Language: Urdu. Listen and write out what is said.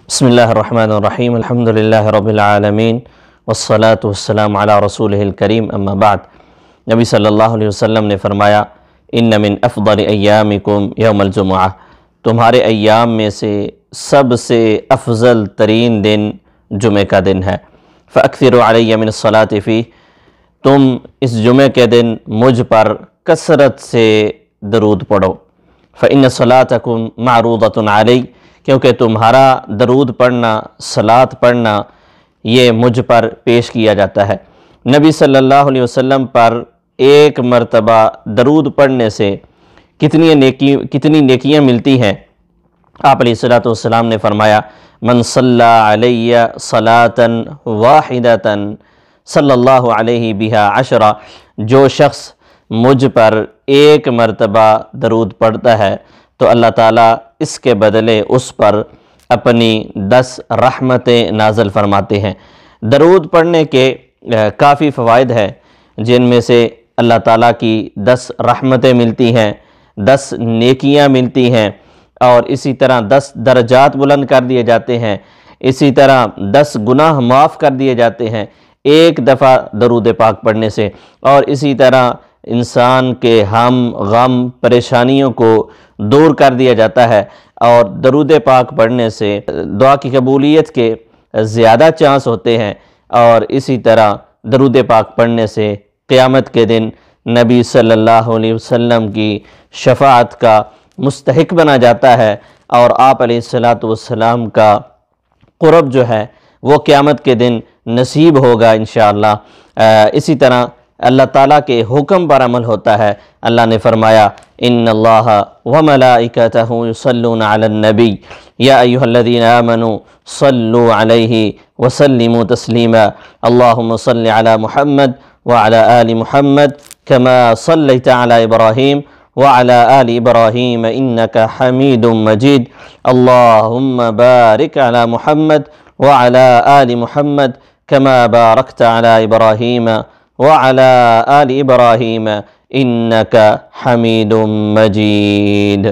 بسم اللہ الرحمن الرحیم الحمد للہ رب العالمین والصلاة والسلام علی رسولہ الکریم اما بعد۔ نبی صلی اللہ علیہ وسلم نے فرمایا ان من افضل ایامکم یوم الجمعہ، تمہارے ایام میں سے سب سے افضل ترین دن جمعہ کا دن ہے۔ فاکثروا علی من الصلاة فیہ، تم اس جمعہ کے دن مجھ پر کثرت سے درود پڑھو۔ فإن صلاتکم معروضۃ علی، کیونکہ تمہارا درود پڑھنا، صلاۃ پڑھنا یہ مجھ پر پیش کیا جاتا ہے۔ نبی صلی اللہ علیہ وسلم پر ایک مرتبہ درود پڑھنے سے کتنی نیکیاں ملتی ہیں۔ آپ علیہ السلام نے فرمایا من صلی علی صلاۃ واحدۃ صلی اللہ علیہ بہا عشرہ، جو شخص مجھ پر ایک مرتبہ درود پڑھتا ہے تو اللہ تعالیٰ اس کے بدلے اس پر اپنی 10 رحمتیں نازل فرماتے ہیں۔ درود پڑھنے کے کافی فوائد ہیں، جن میں سے اللہ تعالیٰ کی 10 رحمتیں ملتی ہیں، 10 نیکیاں ملتی ہیں، اور اسی طرح 10 درجات بلند کر دیے جاتے ہیں، اسی طرح 10 گناہ معاف کر دیے جاتے ہیں ایک دفعہ درود پاک پڑھنے سے، اور اسی طرح انسان کے ہم غم پریشانیوں کو دور کر دیا جاتا ہے، اور درود پاک پڑھنے سے دعا کی قبولیت کے زیادہ چانس ہوتے ہیں، اور اسی طرح درود پاک پڑھنے سے قیامت کے دن نبی صلی اللہ علیہ وسلم کی شفاعت کا مستحق بنا جاتا ہے، اور آپ علیہ السلام کا قرب جو ہے وہ قیامت کے دن نصیب ہوگا انشاءاللہ۔ اسی طرح اللہ تعالیٰ کے حکم پر عمل ہوتا ہے۔ اللہ نے فرمایا ان اللہ وملائکتہ یصلون علی النبی یا ایھا الذین آمنوا صلوا علیہ وسلموا تسلیما اللہم صل علی محمد وعلی آل محمد کما صلیت علی ابراہیم وعلی آل ابراہیم انک حمید مجید اللہم بارک علی محمد وعلی آل محمد کما بارکت علی ابراہیم وعلى آل إبراهيم إنك حميد مجيد۔